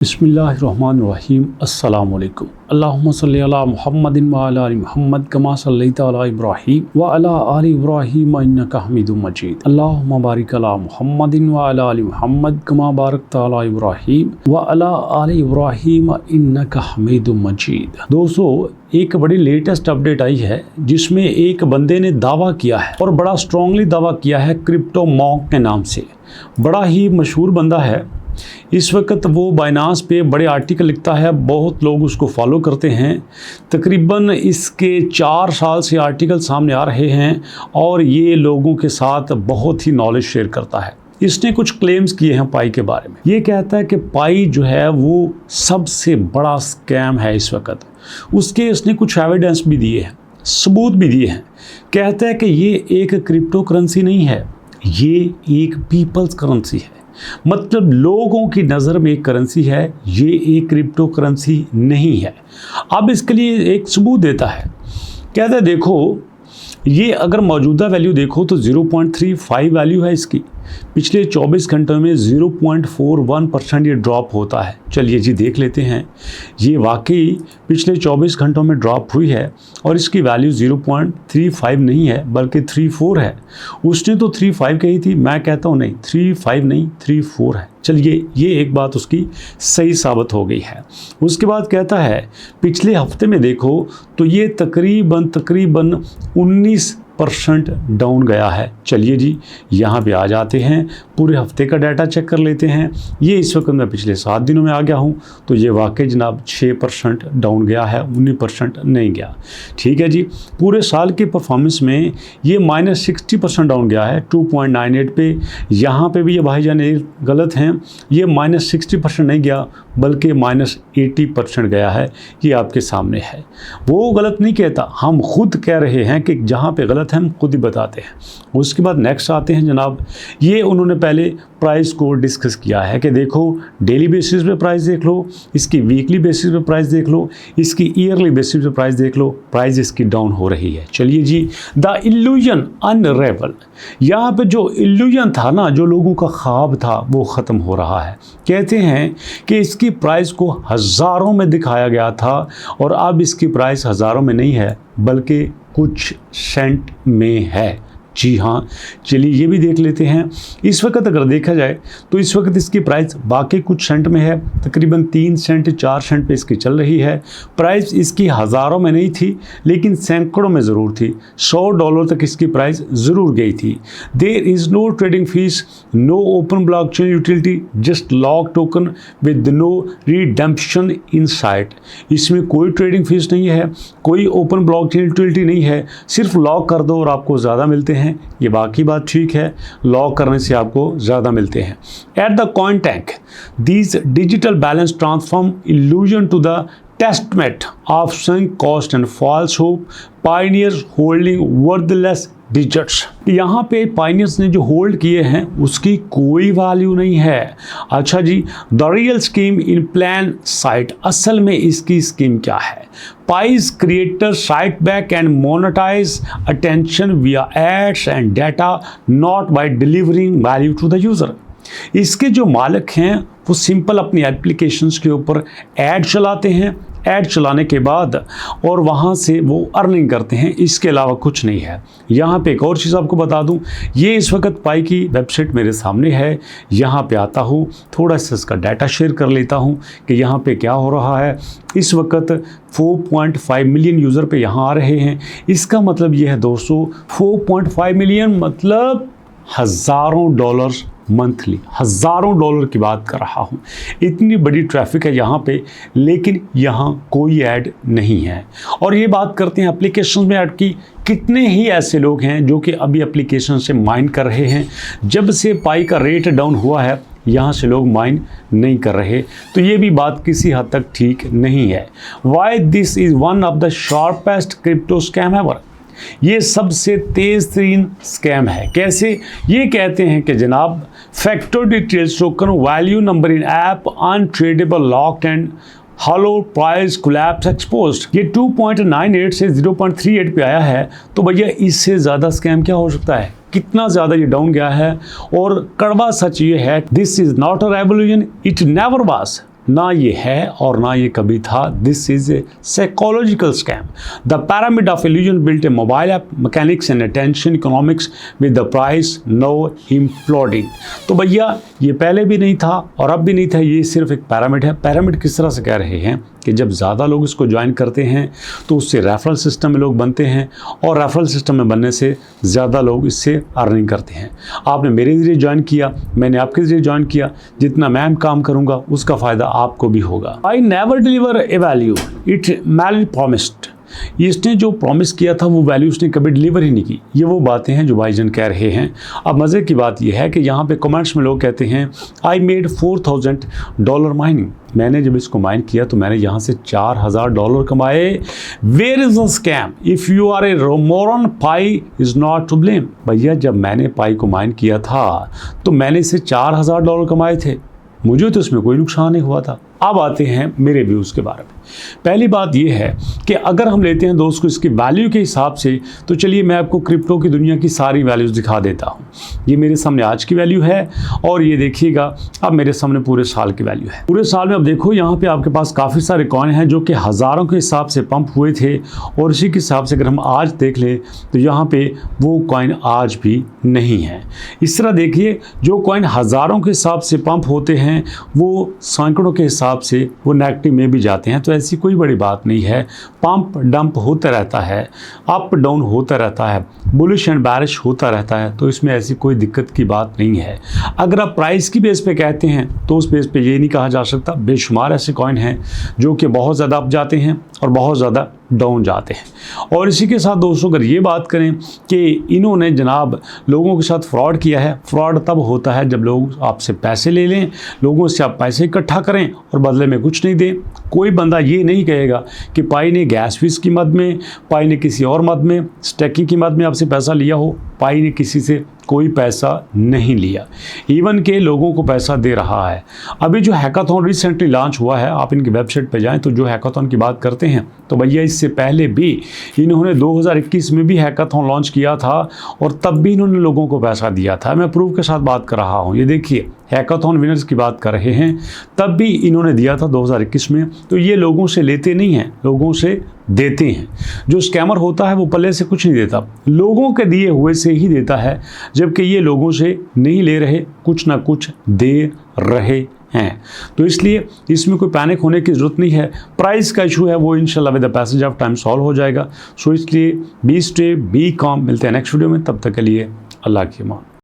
बिस्मिल्लाहिर्रहमानिर्रहीम अस्सलामु अलैकुम अल्लाहुम्मा सल्लि अला मुहम्मदिन व अला आलि मुहम्मद कमा सल्लैता अला इब्राहीम व अला आलि इब्राहीम इन्नका हमीदुम मजीद अल्लाहुम्मा बारिक अला मुहम्मदिन व अला आलि मुहम्मद कमा बारकता अला इब्राहीम व अला आलि इब्राहीम इन्नका हमीदुम मजीद। दोस्तों, एक बड़ी लेटेस्ट अपडेट आई है जिसमें एक बंदे ने दावा किया है और बड़ा स्ट्रांगली दावा किया है क्रिप्टो मॉन्क के नाम से। बड़ा ही मशहूर बंदा है। इस वक्त वो बाइनांस पे बड़े आर्टिकल लिखता है, बहुत लोग उसको फॉलो करते हैं। तकरीबन इसके 4 साल से आर्टिकल सामने आ रहे हैं और ये लोगों के साथ बहुत ही नॉलेज शेयर करता है। इसने कुछ क्लेम्स किए हैं पाई के बारे में। ये कहता है कि पाई जो है वो सबसे बड़ा स्कैम है इस वक्त। उसके इसने कुछ एविडेंस भी दिए हैं, सबूत भी दिए हैं। कहता है कि ये एक क्रिप्टो करेंसी नहीं है, ये एक पीपल्स करेंसी है। मतलब लोगों की नज़र में एक करेंसी है, ये एक क्रिप्टो करेंसी नहीं है। अब इसके लिए एक सबूत देता है। कहता है देखो, ये अगर मौजूदा वैल्यू देखो तो 0.35 वैल्यू है इसकी। पिछले 24 घंटों में 0.41% ये ड्रॉप होता है। चलिए जी देख लेते हैं। ये वाकई पिछले 24 घंटों में ड्रॉप हुई है और इसकी वैल्यू 0.35 नहीं है बल्कि 34 है। उसने तो 35 कही थी, मैं कहता हूँ नहीं, 35 नहीं 34 है। चलिए ये एक बात उसकी सही साबित हो गई है। उसके बाद कहता है पिछले हफ्ते में देखो तो ये तकरीबन 19% डाउन गया है। चलिए जी यहाँ पे आ जाते हैं, पूरे हफ्ते का डाटा चेक कर लेते हैं। ये इस वक्त मैं पिछले 7 दिनों में आ गया हूँ तो ये वाकई जनाब 6% डाउन गया है, 19% नहीं गया। ठीक है जी, पूरे साल की परफॉर्मेंस में ये -60% डाउन गया है 2.98 पे। यहाँ पे भी ये भाईजान गलत हैं, ये -60% नहीं गया बल्कि -80% गया है। ये आपके सामने है। वो गलत नहीं कहता, हम खुद कह रहे हैं कि जहाँ पे गलत है हम खुद ही बताते हैं। उसके बाद नेक्स्ट आते हैं जनाब, ये उन्होंने पहले प्राइस को डिस्कस किया है कि देखो डेली बेसिस पे प्राइस देख लो, इसकी वीकली बेसिस पे प्राइस देख लो, इसकी ईयरली बेसिस पे प्राइस देख लो, प्राइस इसकी डाउन हो रही है। चलिए जी, द इल्यूजन अनरेवल, यहाँ पे जो इल्यूजन था ना, जो लोगों का ख्वाब था वो ख़त्म हो रहा है। कहते हैं कि इसकी प्राइस को हज़ारों में दिखाया गया था और अब इसकी प्राइस हज़ारों में नहीं है बल्कि कुछ सेंट में है। जी हाँ, चलिए ये भी देख लेते हैं। इस वक्त अगर देखा जाए तो इस वक्त इसकी प्राइस वाकई कुछ सेंट में है, तकरीबन 3 सेंट 4 सेंट पे इसकी चल रही है। प्राइस इसकी हज़ारों में नहीं थी लेकिन सैकड़ों में ज़रूर थी। $100 तक इसकी प्राइस ज़रूर गई थी। There is no trading fees, no open blockchain utility, just lock token with no redemption in sight. इसमें कोई ट्रेडिंग फीस नहीं है, कोई ओपन ब्लॉकचेन यूटिलिटी नहीं है, सिर्फ लॉक कर दो और आपको ज़्यादा मिलते हैं। ये बाकी बात ठीक है, लॉक करने से आपको ज़्यादा मिलते हैं। At the coin tank these digital balance transform illusion to the testament of sunk cost and false hope, pioneers holding worthless digits. यहाँ पे पायनियर्स ने जो होल्ड किए हैं उसकी कोई वैल्यू नहीं है। अच्छा जी, the real scheme in plain sight, असल में इसकी स्कीम क्या है? Pays creator site back end monetize attention via ads and data, not by delivering value to the user. इसके जो मालिक हैं वो सिंपल अपनी एप्लीकेशंस के ऊपर ऐड चलाते हैं, ऐड चलाने के बाद और वहाँ से वो अर्निंग करते हैं, इसके अलावा कुछ नहीं है। यहाँ पे एक और चीज़ आपको बता दूँ, ये इस वक्त पाई की वेबसाइट मेरे सामने है। यहाँ पे आता हूँ, थोड़ा सा इसका डाटा शेयर कर लेता हूँ कि यहाँ पे क्या हो रहा है। इस वक्त 4.5 मिलियन यूज़र पे यहाँ आ रहे हैं। इसका मतलब ये है दोस्तों, 4.5 मिलियन मतलब हज़ारों डॉलर्स मंथली, हज़ारों डॉलर की बात कर रहा हूँ। इतनी बड़ी ट्रैफिक है यहाँ पे, लेकिन यहाँ कोई ऐड नहीं है। और ये बात करते हैं एप्लीकेशन में ऐड की, कितने ही ऐसे लोग हैं जो कि अभी एप्लीकेशन से माइन कर रहे हैं। जब से पाई का रेट डाउन हुआ है यहाँ से लोग माइन नहीं कर रहे, तो ये भी बात किसी हद तक ठीक नहीं है। Why this is one of the sharpest crypto scam ever. ये सबसे तेज़ तरीन स्कैम है। कैसे? ये कहते हैं कि जनाब factor details token value number in app untradeable locked and hollow price collapse exposed. ये 2.98 से 0.38 पे आया है, तो भैया इससे ज़्यादा स्कैम क्या हो सकता है? कितना ज़्यादा ये डाउन गया है। और कड़वा सच ये है, this is not a revolution, it never was. ना ये है और ना ये कभी था। This is a psychological scam. The pyramid of illusion built a mobile app, mechanics and attention economics with the price now imploding। तो भैया ये पहले भी नहीं था और अब भी नहीं था, ये सिर्फ एक पैरामिड है। पैरामिड किस तरह से कह रहे हैं कि जब ज़्यादा लोग इसको ज्वाइन करते हैं तो उससे रेफरल सिस्टम में लोग बनते हैं और रेफरल सिस्टम में बनने से ज़्यादा लोग इससे अर्निंग करते हैं। आपने मेरे ज़रिए ज्वाइन किया, मैंने आपके ज़रिए ज्वाइन किया, जितना मैं काम करूँगा उसका फ़ायदा आपको भी होगा। I never deliver a value it mail promised. इसने जो प्रॉमिस किया था वो वैल्यू उसने कभी डिलीवर ही नहीं की। ये वो बातें हैं जो भाईजान कह रहे हैं। अब मज़े की बात यह है कि यहाँ पे कमेंट्स में लोग कहते हैं आई मेड $4,000 माइनिंग। मैंने जब इसको माइन किया तो मैंने यहाँ से $4,000 कमाए। Where is the scam if you are a moron, Pi is not to blame. भैया जब मैंने पाई को माइन किया था तो मैंने इससे $4,000 कमाए थे, मुझे तो इसमें कोई नुकसान नहीं हुआ था। अब आते हैं मेरे व्यूज़ के बारे में। पहली बात यह है कि अगर हम लेते हैं दोस्त को इसकी वैल्यू के हिसाब से, तो चलिए मैं आपको क्रिप्टो की दुनिया की सारी वैल्यूज़ दिखा देता हूँ। ये मेरे सामने आज की वैल्यू है और ये देखिएगा अब मेरे सामने पूरे साल की वैल्यू है। पूरे साल में अब देखो यहाँ पे आपके पास काफ़ी सारे कॉइन हैं जो कि हज़ारों के हिसाब से पंप हुए थे और इसी के हिसाब से अगर हम आज देख लें तो यहाँ पे वो कॉइन आज भी नहीं है। इस तरह देखिए जो कॉइन हज़ारों के हिसाब से पंप होते हैं वो सैकड़ों के हिसाब से वो नेगेटिव में भी जाते हैं। तो ऐसी कोई बड़ी बात नहीं है, पंप डंप होता रहता है, अप डाउन होता रहता है, बुलिश एंड बैरिश होता रहता है, तो इसमें ऐसी कोई दिक्कत की बात नहीं है। अगर आप प्राइस की बेस पे कहते हैं तो उस बेस पे ये नहीं कहा जा सकता। बेशुमार ऐसे कॉइन हैं जो कि बहुत ज़्यादा अप जाते हैं और बहुत ज़्यादा डाउन जाते हैं। और इसी के साथ दोस्तों अगर ये बात करें कि इन्होंने जनाब लोगों के साथ फ्रॉड किया है, फ्रॉड तब होता है जब लोग आपसे पैसे ले लें, लोगों से आप पैसे इकट्ठा करें और बदले में कुछ नहीं दें। कोई बंदा ये नहीं कहेगा कि पाई ने गैस फीस की मद में, पाई ने किसी और मद में, स्टैकिंग की मद में आपसे पैसा लिया हो। पाई ने किसी से कोई पैसा नहीं लिया, इवन के लोगों को पैसा दे रहा है। अभी जो हैकाथॉन रिसेंटली लॉन्च हुआ है, आप इनकी वेबसाइट पे जाएं तो जो हैकाथॉन की बात करते हैं तो भैया इससे पहले भी इन्होंने 2021 में भी हैकाथॉन लॉन्च किया था और तब भी इन्होंने लोगों को पैसा दिया था। मैं प्रूफ के साथ बात कर रहा हूँ, ये देखिए हैकाथॉन विनर्स की बात कर रहे हैं, तब भी इन्होंने दिया था 2021 में। तो ये लोगों से लेते नहीं हैं, लोगों से देते हैं। जो स्कैमर होता है वो पल्ले से कुछ नहीं देता, लोगों के दिए हुए से ही देता है, जबकि ये लोगों से नहीं ले रहे, कुछ ना कुछ दे रहे हैं। तो इसलिए इसमें कोई पैनिक होने की ज़रूरत नहीं है। प्राइस का इशू है वो इंशाल्लाह with the passage of time solve हो जाएगा। सो इसलिए बी स्टे बी कॉम। मिलते हैं नेक्स्ट वीडियो में, तब तक के लिए अल्लाह की अमान।